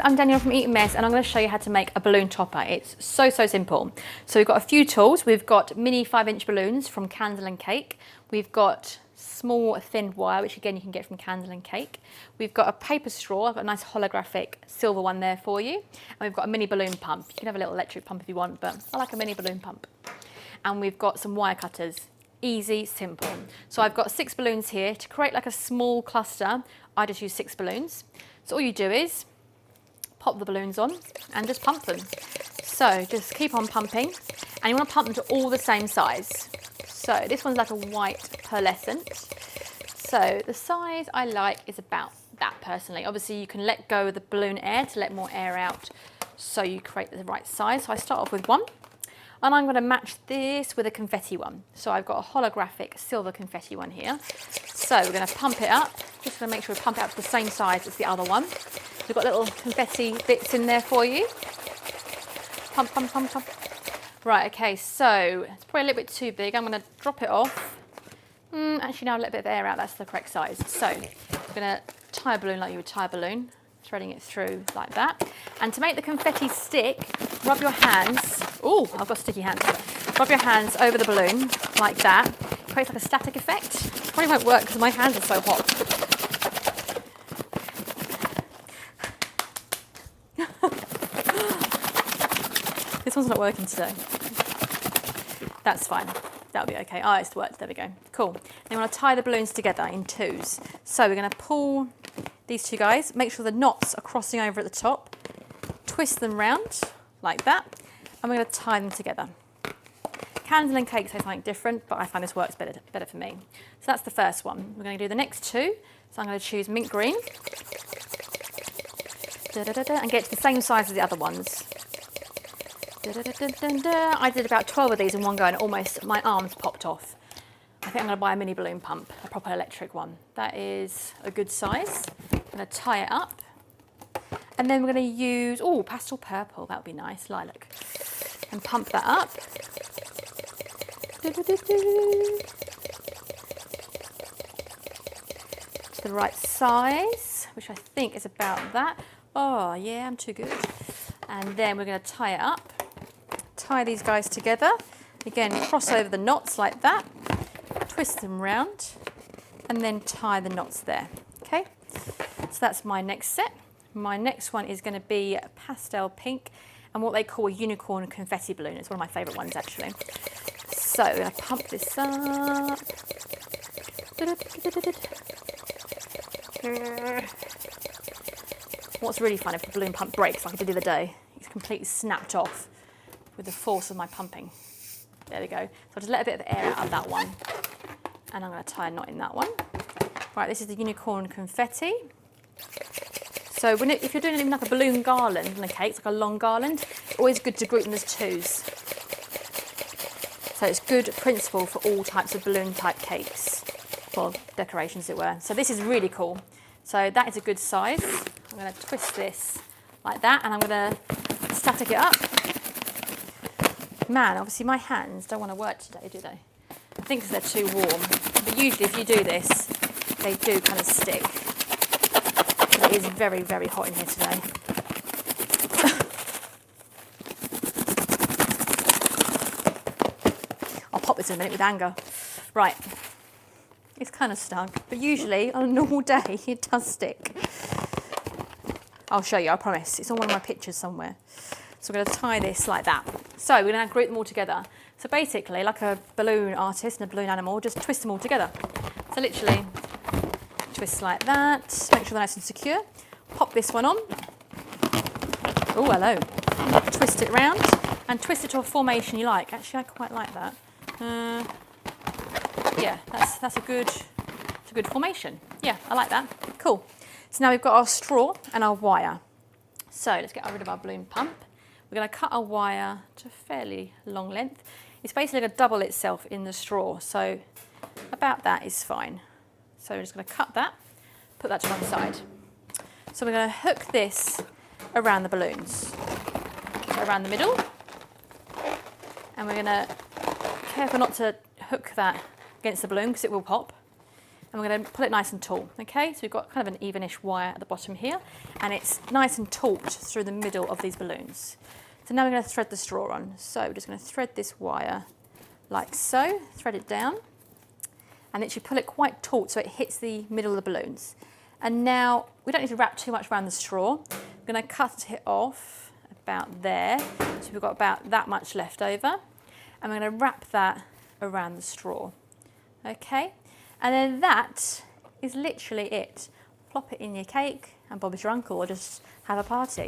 I'm Danielle from Eatnmess and I'm going to show you how to make a balloon topper. It's so simple. So we've got a few tools. We've got mini 5-inch balloons from Candle and Cake. We've got small thin wire, which again you can get from Candle and Cake. We've got a paper straw. I've got a nice holographic silver one there for you. And we've got a mini balloon pump. You can have a little electric pump if you want, but I like a mini balloon pump. And we've got some wire cutters. Easy, simple. So I've got 6 balloons here. To create like a small cluster, I just use 6 balloons. So all you do is pop the balloons on and just pump them. So just keep on pumping, and you want to pump them to all the same size. So this one's like a white pearlescent. So the size I like is about that personally. Obviously you can let go of the balloon air to let more air out so you create the right size. So I start off with one. And I'm going to match this with a confetti one. So I've got a holographic silver confetti one here. So we're going to pump it up. Just going to make sure we pump it up to the same size as the other one. So we've got little confetti bits in there for you. Pump, pump, pump, pump. Right, okay, so it's probably a little bit too big. I'm going to drop it off. Actually, now let a bit of air out. That's the correct size. So we're going to tie a balloon like you would tie a balloon. Threading it through like that. And to make the confetti stick, rub your hands, oh, I've got sticky hands. Rub your hands over the balloon like that. It creates like a static effect. Probably won't work because my hands are so hot. This one's not working today. That's fine. That'll be okay. Oh, it's worked. There we go. Cool. Then we want to tie the balloons together in twos. So we're going to pull these two guys, make sure the knots are crossing over at the top, twist them round like that, and we're going to tie them together. Candle and Cake say something different, but I find this works better for me. So that's the first one. We're going to do the next two. So I'm going to choose mint green and get to the same size as the other ones. I did about 12 of these in one go and almost my arms popped off. I think I'm going to buy a mini balloon pump, a proper electric one. That is a good size. I'm going to tie it up. And then we're going to use, oh, pastel purple. That would be nice, lilac. And pump that up. To the right size, which I think is about that. Oh, yeah, I'm too good. And then we're going to tie it up. Tie these guys together. Again, cross over the knots like that. Twist them round and then tie the knots there. Okay, so that's my next set. My next one is going to be pastel pink and what they call a unicorn confetti balloon. It's one of my favourite ones actually. So we're going to pump this up. What's really fun if the balloon pump breaks like I did the other day, it's completely snapped off with the force of my pumping. There we go. So I'll just let a bit of air out of that one. And I'm going to tie a knot in that one. Right, this is the unicorn confetti. So if you're doing even like a balloon garland on a cake, it's like a long garland, it's always good to group them as twos. So it's good principle for all types of balloon type cakes, or decorations as it were. So this is really cool. So that is a good size. I'm going to twist this like that and I'm going to static it up. Man, obviously my hands don't want to work today, do they? I think because they're too warm. But usually if you do this, they do kind of stick. It is very, very hot in here today. I'll pop this in a minute with anger. Right. It's kind of stuck. But usually on a normal day, it does stick. I'll show you, I promise. It's on one of my pictures somewhere. So we're going to tie this like that. So we're going to group them all together. So basically, like a balloon artist and a balloon animal, just twist them all together. So literally, twist like that. Make sure they're nice and secure. Pop this one on. Oh, hello. Twist it round and twist it to a formation you like. Actually, I quite like that. Yeah, that's a good formation. Yeah, I like that. Cool. So now we've got our straw and our wire. So let's get rid of our balloon pump. We're going to cut our wire to a fairly long length. It's basically going to double itself in the straw, so about that is fine. So we're just going to cut that, put that to one side. So we're going to hook this around the balloons, so around the middle, and we're going to, careful not to hook that against the balloon because it will pop. and we're going to pull it nice and taut. Okay, so we've got kind of an evenish wire at the bottom here, and it's nice and taut through the middle of these balloons. So now we're going to thread the straw on. So we're just going to thread this wire like so, thread it down, and literally pull it quite taut so it hits the middle of the balloons. And now we don't need to wrap too much around the straw. We're going to cut it off about there. So we've got about that much left over, and we're going to wrap that around the straw. Okay, and then that is literally it. Plop it in your cake and Bob's your uncle, or just have a party.